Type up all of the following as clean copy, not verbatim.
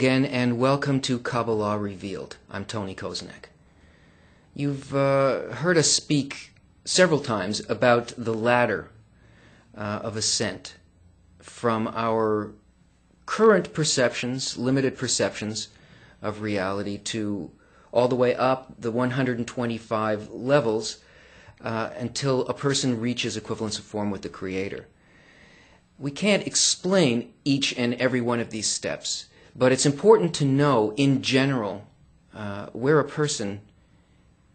again, and welcome to Kabbalah Revealed. I'm Tony Koznek. You've heard us speak several times about the ladder of ascent from our current perceptions, limited perceptions of reality, to all the way up the 125 levels until a person reaches equivalence of form with the Creator. We can't explain each and every one of these steps, but it's important to know in general where a person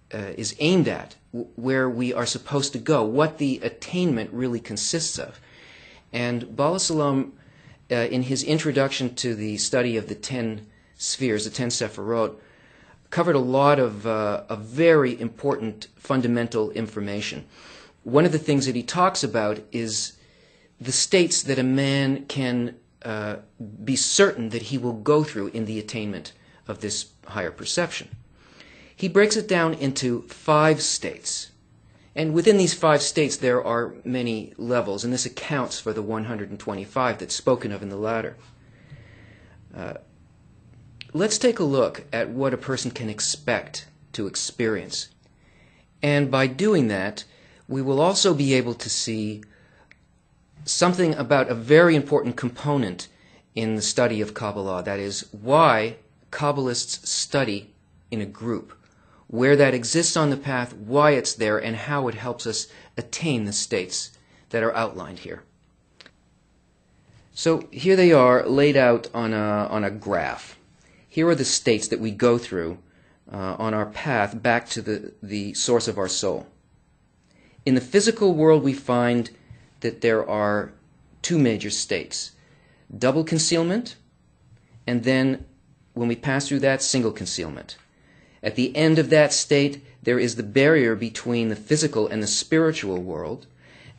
is aimed at, where we are supposed to go, what the attainment really consists of. And Bala Salam, in his introduction to the study of the 10 spheres, the 10 Sephirot, covered a lot of very important fundamental information. One of the things that he talks about is the states that a man can be certain that he will go through in the attainment of this higher perception. He breaks it down into 5 states. And within these 5 states there are many levels, and this accounts for the 125 that's spoken of in the ladder. Let's take a look at what a person can expect to experience. And by doing that, we will also be able to see something about a very important component in the study of Kabbalah. That is, why Kabbalists study in a group, where that exists on the path, why it's there, and how it helps us attain the states that are outlined here. So here they are laid out on a graph. Here are the states that we go through on our path back to the source of our soul. In the physical world, we find that there are 2 major states: double concealment, and then when we pass through that, single concealment. At the end of that state, there is the barrier between the physical and the spiritual world,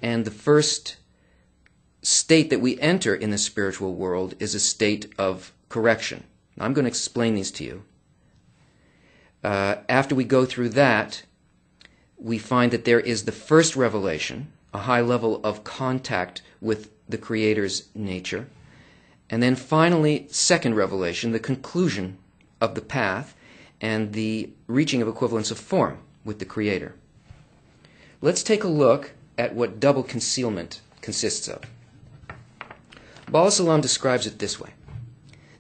and the first state that we enter in the spiritual world is a state of correction. Now, I'm going to explain these to you. After we go through that, we find that there is the first revelation, a high level of contact with the Creator's nature, and then finally, second revelation, the conclusion of the path and the reaching of equivalence of form with the Creator. Let's take a look at what double concealment consists of. Bala Salam describes it this way.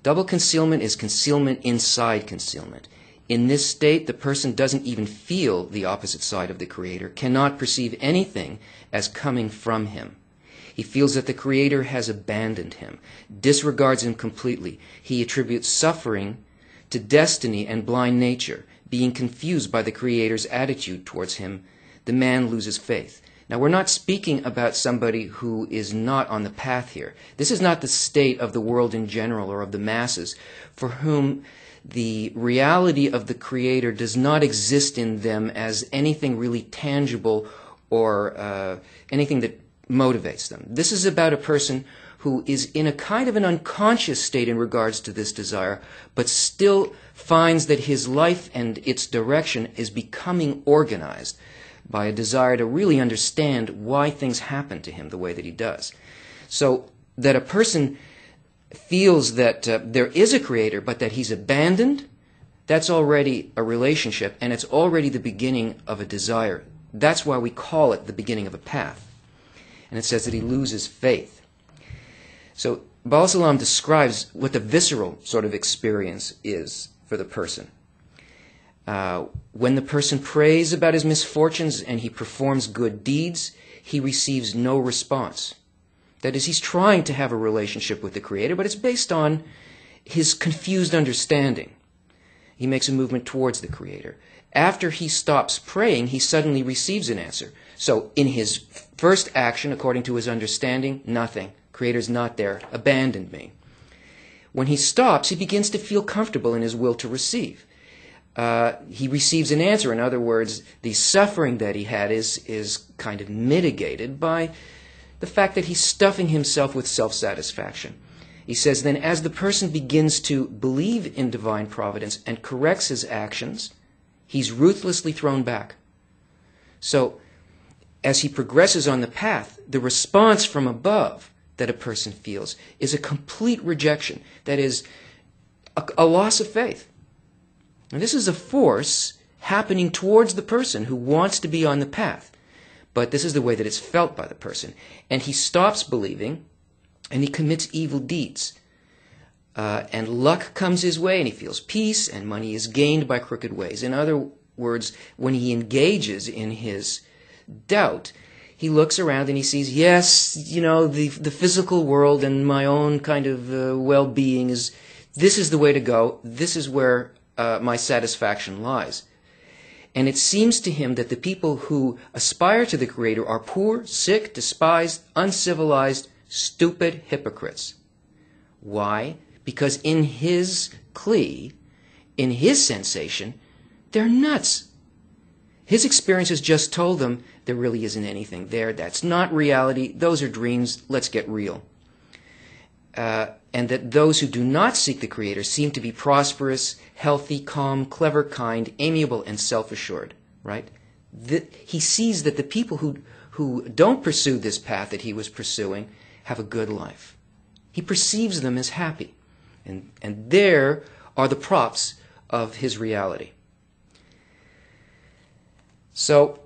Double concealment is concealment inside concealment. In this state, the person doesn't even feel the opposite side of the Creator, cannot perceive anything as coming from him. He feels that the Creator has abandoned him, disregards him completely. He attributes suffering to destiny and blind nature. Being confused by the Creator's attitude towards him, the man loses faith. Now, we're not speaking about somebody who is not on the path here. This is not the state of the world in general or of the masses for whom the reality of the Creator does not exist in them as anything really tangible or anything that motivates them. This is about a person who is in a kind of an unconscious state in regards to this desire, but still finds that his life and its direction is becoming organized by a desire to really understand why things happen to him the way that he does. So that a person feels that there is a Creator, but that he's abandoned, that's already a relationship, and it's already the beginning of a desire. That's why we call it the beginning of a path. And it says that he loses faith. So Bala Salam describes what the visceral sort of experience is for the person. When the person prays about his misfortunes and he performs good deeds, he receives no response. That is, he's trying to have a relationship with the Creator, but it's based on his confused understanding. He makes a movement towards the Creator. After he stops praying, he suddenly receives an answer. So in his first action, according to his understanding, nothing. Creator's not there. Abandoned me. When he stops, he begins to feel comfortable in his will to receive. He receives an answer. In other words, the suffering that he had is kind of mitigated by the fact that he's stuffing himself with self-satisfaction. He says, then as the person begins to believe in divine providence and corrects his actions, he's ruthlessly thrown back. So as he progresses on the path, the response from above that a person feels is a complete rejection. That is, a loss of faith. And this is a force happening towards the person who wants to be on the path. But this is the way that it's felt by the person. And he stops believing, and he commits evil deeds. And luck comes his way, and he feels peace, and money is gained by crooked ways. In other words, when he engages in his doubt, he looks around and he sees, yes, the physical world and my own kind of well-being this is the way to go. This is where my satisfaction lies. And it seems to him that the people who aspire to the Creator are poor, sick, despised, uncivilized, stupid hypocrites. Why? Because in his plea, in his sensation, they're nuts. His experience has just told them there really isn't anything there. That's not reality. Those are dreams. Let's get real. And that those who do not seek the Creator seem to be prosperous, healthy, calm, clever, kind, amiable, and self-assured. Right? He sees that the people who don't pursue this path that he was pursuing have a good life. He perceives them as happy. And there are the props of his reality. So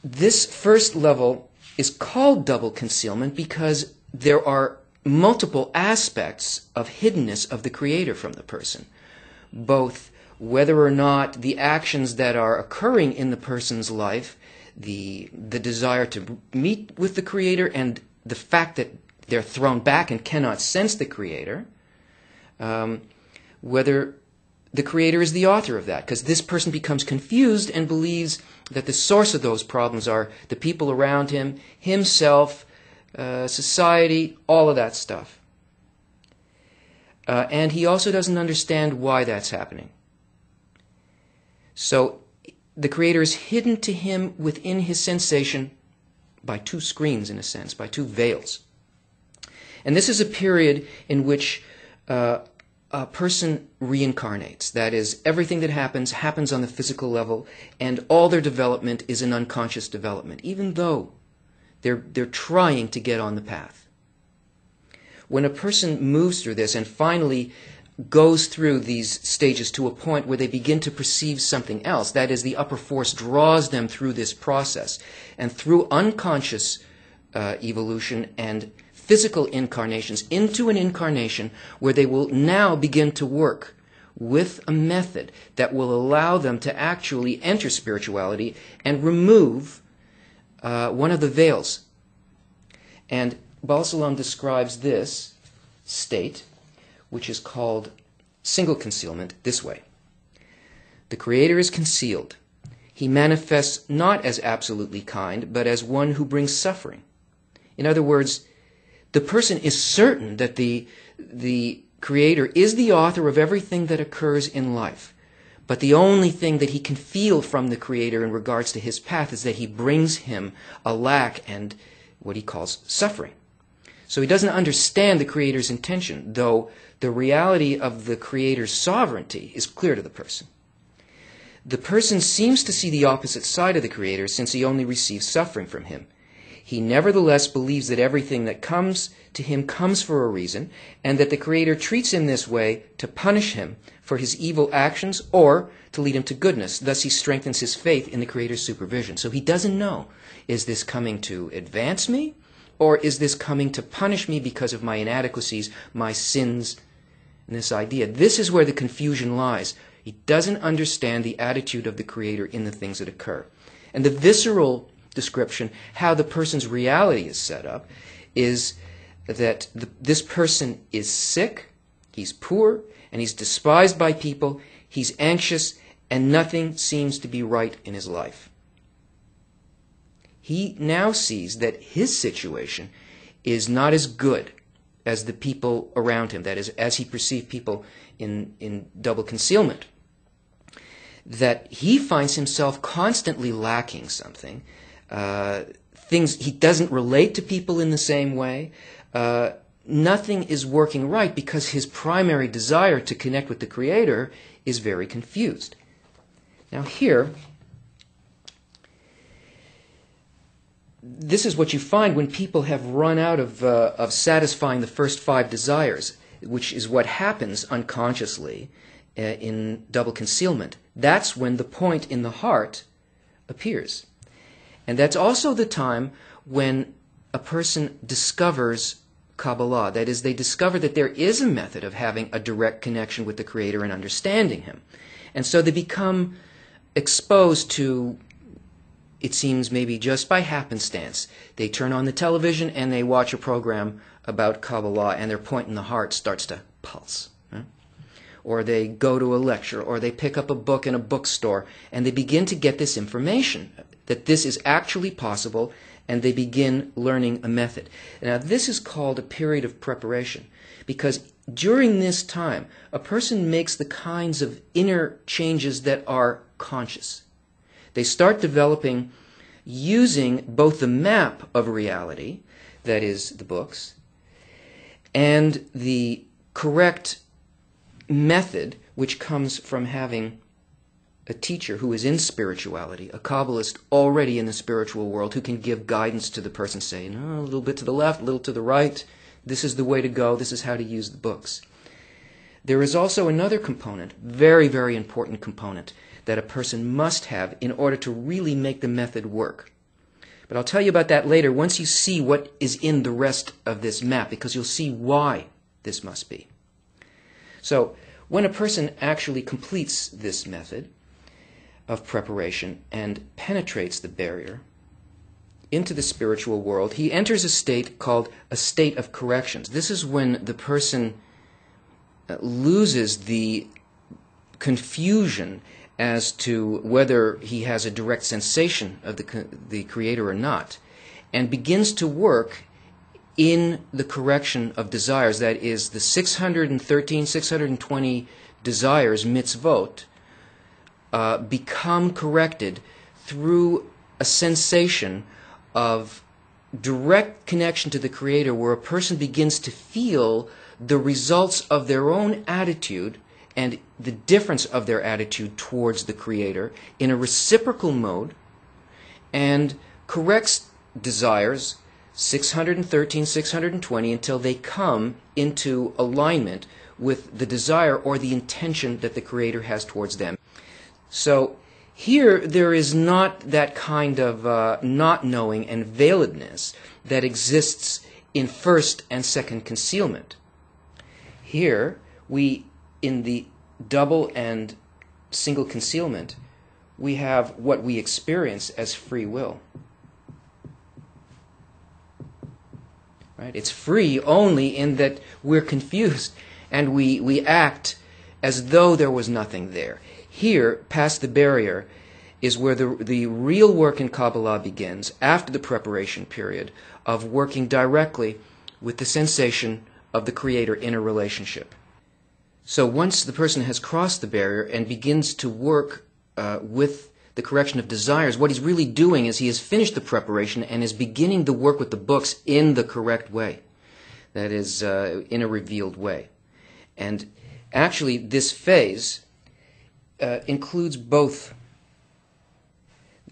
this first level is called double concealment because there are multiple aspects of hiddenness of the Creator from the person. Both whether or not the actions that are occurring in the person's life, the desire to meet with the Creator and the fact that they're thrown back and cannot sense the Creator, whether the Creator is the author of that, because this person becomes confused and believes that the source of those problems are the people around him, himself, society, all of that stuff. And he also doesn't understand why that's happening. So the Creator is hidden to him within his sensation by two screens, in a sense, by two veils. And this is a period in which a person reincarnates. That is, everything that happens on the physical level, and all their development is an unconscious development, even though they're trying to get on the path. When a person moves through this and finally goes through these stages to a point where they begin to perceive something else, that is, the upper force draws them through this process, and through unconscious evolution and physical incarnations into an incarnation where they will now begin to work with a method that will allow them to actually enter spirituality and remove one of the veils. And Baal Salam describes this state, which is called single concealment, this way. The Creator is concealed. He manifests not as absolutely kind, but as one who brings suffering. In other words, the person is certain that the Creator is the author of everything that occurs in life. But the only thing that he can feel from the Creator in regards to his path is that he brings him a lack and what he calls suffering. So he doesn't understand the Creator's intention, though the reality of the Creator's sovereignty is clear to the person. The person seems to see the opposite side of the Creator since he only receives suffering from him. He nevertheless believes that everything that comes to him comes for a reason, and that the Creator treats him this way to punish him for his evil actions or to lead him to goodness. Thus he strengthens his faith in the Creator's supervision. So he doesn't know, is this coming to advance me, or is this coming to punish me because of my inadequacies, my sins, and this idea? This is where the confusion lies. He doesn't understand the attitude of the Creator in the things that occur. And the visceral description, how the person's reality is set up, is that this person is sick, he's poor, and he's despised by people, he's anxious, and nothing seems to be right in his life. He now sees that his situation is not as good as the people around him, that is, as he perceived people in double concealment. That he finds himself constantly lacking something. He doesn't relate to people in the same way. Nothing is working right because his primary desire to connect with the Creator is very confused. Now here, this is what you find when people have run out of satisfying the first 5 desires. which is what happens unconsciously in double concealment, that's when the point in the heart appears. And that's also the time when a person discovers Kabbalah. That is, they discover that there is a method of having a direct connection with the Creator and understanding Him. And so they become exposed to, it seems maybe just by happenstance, they turn on the television and they watch a program about Kabbalah and their point in the heart starts to pulse. Or they go to a lecture, or they pick up a book in a bookstore, and they begin to get this information, that this is actually possible, and they begin learning a method. Now, this is called a period of preparation, because during this time, a person makes the kinds of inner changes that are conscious. They start developing using both the map of reality, that is, the books, and the correct method, which comes from having a teacher who is in spirituality, a Kabbalist already in the spiritual world, who can give guidance to the person, saying, oh, a little bit to the left, a little to the right, this is the way to go, this is how to use the books. There is also another component, very, very important component, that a person must have in order to really make the method work. But I'll tell you about that later once you see what is in the rest of this map, because you'll see why this must be. So, when a person actually completes this method of preparation and penetrates the barrier into the spiritual world, he enters a state called a state of corrections. This is when the person loses the confusion as to whether he has a direct sensation of the Creator or not, and begins to work in the correction of desires. That is, the 613, 620 desires, mitzvot, become corrected through a sensation of direct connection to the Creator, where a person begins to feel the results of their own attitude and the difference of their attitude towards the Creator in a reciprocal mode, and corrects desires 613, 620 until they come into alignment with the desire or the intention that the Creator has towards them. So here there is not that kind of not knowing and veiledness that exists in first and second concealment. Here, in the double and single concealment, we have what we experience as free will. Right? It's free only in that we're confused and we act as though there was nothing there. Here, past the barrier, is where the real work in Kabbalah begins, after the preparation period of working directly with the sensation of the Creator in a relationship. So once the person has crossed the barrier and begins to work with the correction of desires, what he's really doing is he has finished the preparation and is beginning the work with the books in the correct way. That is, in a revealed way. And actually, this phase includes both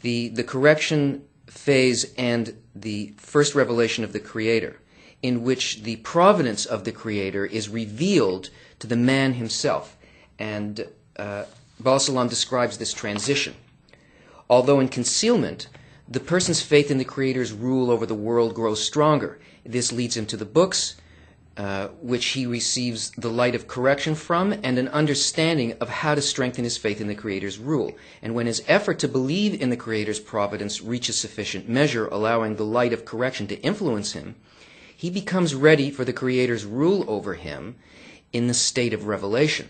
the correction phase and the first revelation of the Creator, in which the providence of the Creator is revealed to the man himself. And Baal Salam describes this transition. Although in concealment, the person's faith in the Creator's rule over the world grows stronger. This leads him to the books, which he receives the light of correction from, and an understanding of how to strengthen his faith in the Creator's rule. And when his effort to believe in the Creator's providence reaches sufficient measure, allowing the light of correction to influence him, he becomes ready for the Creator's rule over him in the state of revelation.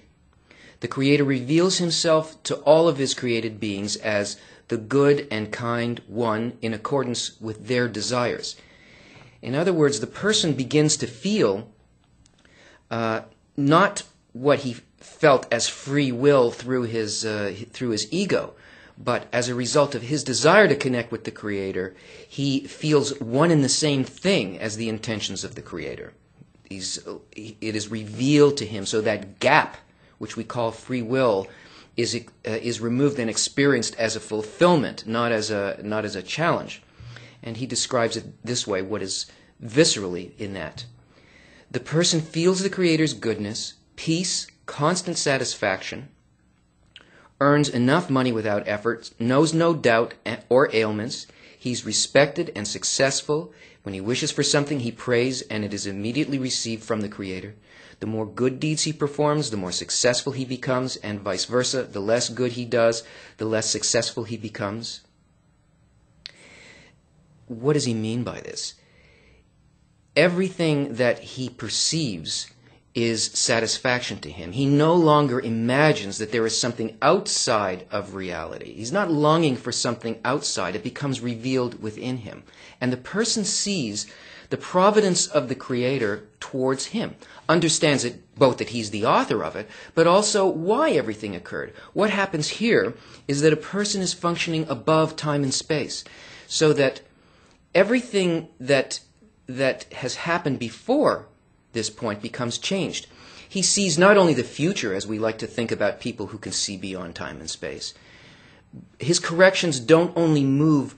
The Creator reveals Himself to all of His created beings as the good and kind one in accordance with their desires. In other words, the person begins to feel not what he felt as free will through his ego, but as a result of his desire to connect with the Creator, he feels one and the same thing as the intentions of the Creator. It is revealed to him, so that gap, which we call free will, is removed and experienced as a fulfillment, not as a challenge. And he describes it this way: what is viscerally in that. The person feels the Creator's goodness, peace, constant satisfaction, earns enough money without effort, knows no doubt or ailments. He's respected and successful. When he wishes for something, he prays, and it is immediately received from the Creator. The more good deeds he performs, the more successful he becomes, and vice versa. The less good he does, the less successful he becomes. What does he mean by this? Everything that he perceives is satisfaction to him. He no longer imagines that there is something outside of reality. He's not longing for something outside. It becomes revealed within him. And the person sees the providence of the Creator towards him, understands it both that he's the author of it, but also why everything occurred. What happens here is that a person is functioning above time and space, so that everything that has happened before this point becomes changed. He sees not only the future, as we like to think about people who can see beyond time and space. His corrections don't only move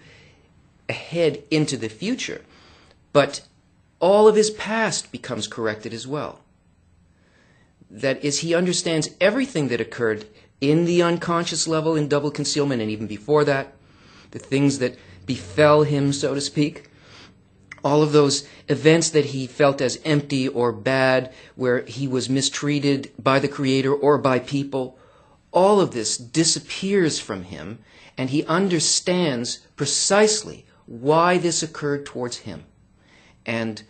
ahead into the future, but all of his past becomes corrected as well. That is, he understands everything that occurred in the unconscious level in double concealment, and even before that, the things that befell him, so to speak. All of those events that he felt as empty or bad, where he was mistreated by the Creator or by people, all of this disappears from him, and he understands precisely why this occurred towards him. And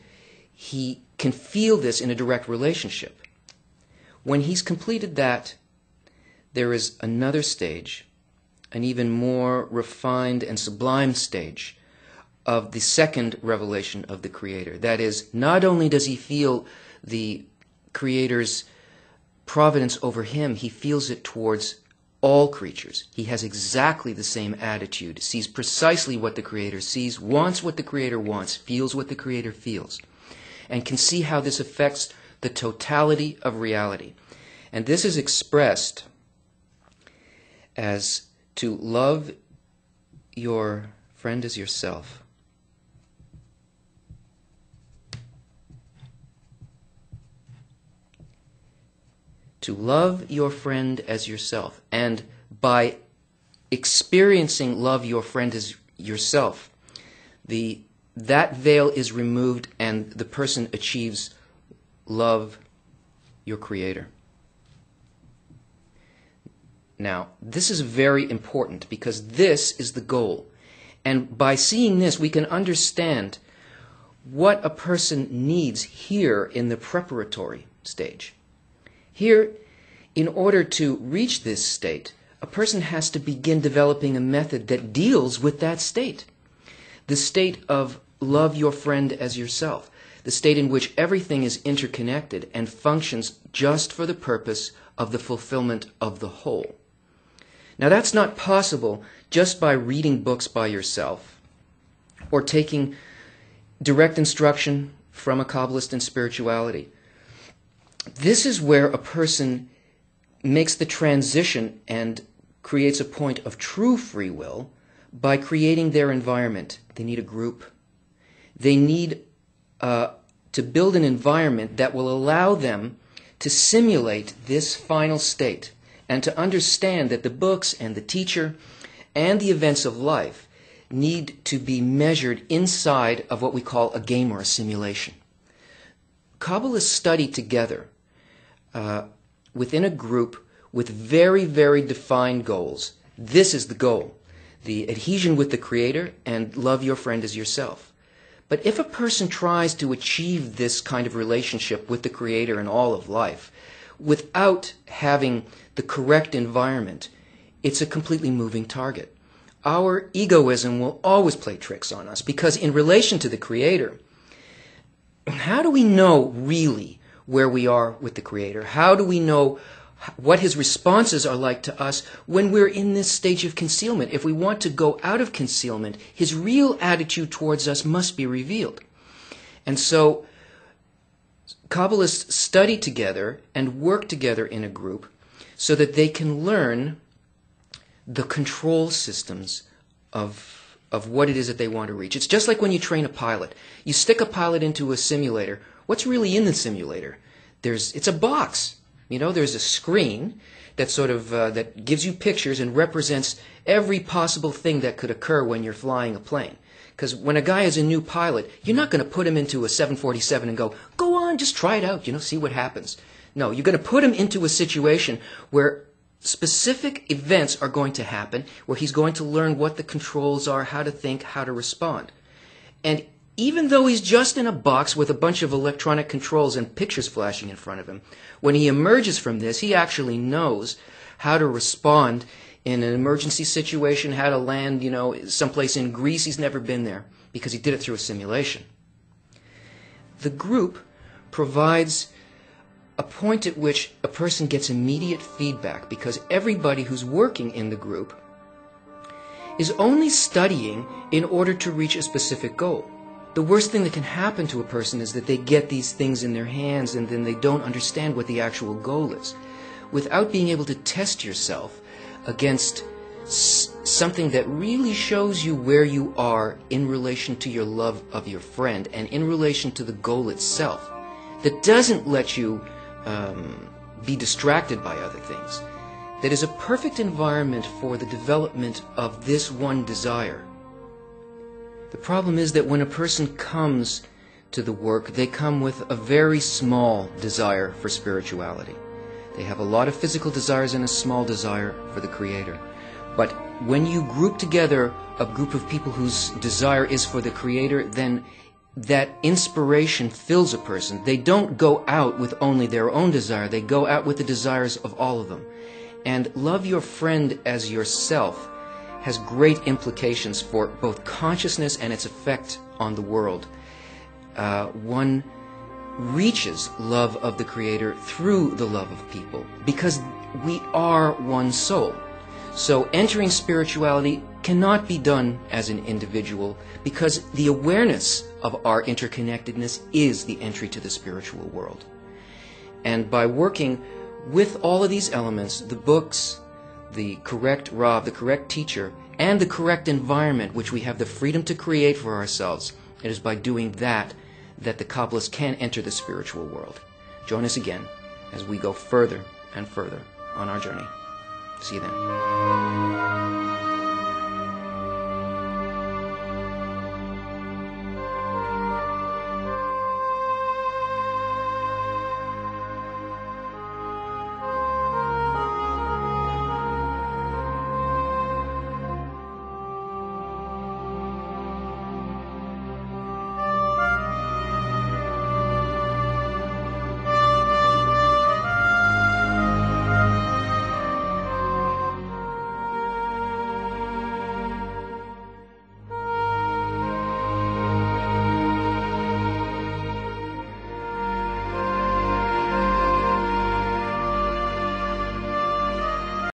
he can feel this in a direct relationship. When he's completed that, there is another stage, an even more refined and sublime stage, of the second revelation of the Creator. That is, not only does he feel the Creator's providence over him, he feels it towards all creatures. He has exactly the same attitude, sees precisely what the Creator sees, wants what the Creator wants, feels what the Creator feels, and can see how this affects the totality of reality. And this is expressed as to love your friend as yourself. To love your friend as yourself. And by experiencing love your friend as yourself, that veil is removed and the person achieves love your Creator. Now, this is very important because this is the goal. And by seeing this, we can understand what a person needs here in the preparatory stage. Here, in order to reach this state, a person has to begin developing a method that deals with that state. The state of love your friend as yourself. The state in which everything is interconnected and functions just for the purpose of the fulfillment of the whole. Now that's not possible just by reading books by yourself or taking direct instruction from a Kabbalist in spirituality. This is where a person makes the transition and creates a point of true free will by creating their environment. They need a group. They need to build an environment that will allow them to simulate this final state and to understand that the books and the teacher and the events of life need to be measured inside of what we call a game or a simulation. Kabbalists study together within a group with very, very defined goals. This is the goal, the adhesion with the Creator and love your friend as yourself. But if a person tries to achieve this kind of relationship with the Creator and all of life without having the correct environment, it's a completely moving target. Our egoism will always play tricks on us because in relation to the Creator, how do we know really where we are with the Creator? How do we know what His responses are like to us when we're in this stage of concealment? If we want to go out of concealment, His real attitude towards us must be revealed. And so Kabbalists study together and work together in a group so that they can learn the control systems of of what it is that they want to reach. It's just like when you train a pilot. You stick a pilot into a simulator. What's really in the simulator? It's a box. There's a screen that that gives you pictures and represents every possible thing that could occur when you're flying a plane. Because when a guy is a new pilot, you're not going to put him into a 747 and go on, just try it out, see what happens. No, you're going to put him into a situation where specific events are going to happen, where he's going to learn what the controls are, how to think, how to respond. And even though he's just in a box with a bunch of electronic controls and pictures flashing in front of him, when he emerges from this, he actually knows how to respond in an emergency situation, how to land, someplace in Greece. He's never been there because he did it through a simulation. The group provides a point at which a person gets immediate feedback, because everybody who's working in the group is only studying in order to reach a specific goal. The worst thing that can happen to a person is that they get these things in their hands and then they don't understand what the actual goal is. Without being able to test yourself against something that really shows you where you are in relation to your love of your friend and in relation to the goal itself, that doesn't let you be distracted by other things, that is a perfect environment for the development of this one desire. The problem is that when a person comes to the work, they come with a very small desire for spirituality. They have a lot of physical desires and a small desire for the Creator. But when you group together a group of people whose desire is for the Creator, then that inspiration fills a person. They don't go out with only their own desire. They go out with the desires of all of them. And love your friend as yourself has great implications for both consciousness and its effect on the world. One reaches love of the Creator through the love of people, because we are one soul. So entering spirituality cannot be done as an individual, because the awareness of our interconnectedness is the entry to the spiritual world. And by working with all of these elements, the books, the correct Rav, the correct teacher, and the correct environment which we have the freedom to create for ourselves, it is by doing that that the Kabbalists can enter the spiritual world. Join us again as we go further and further on our journey. See you then.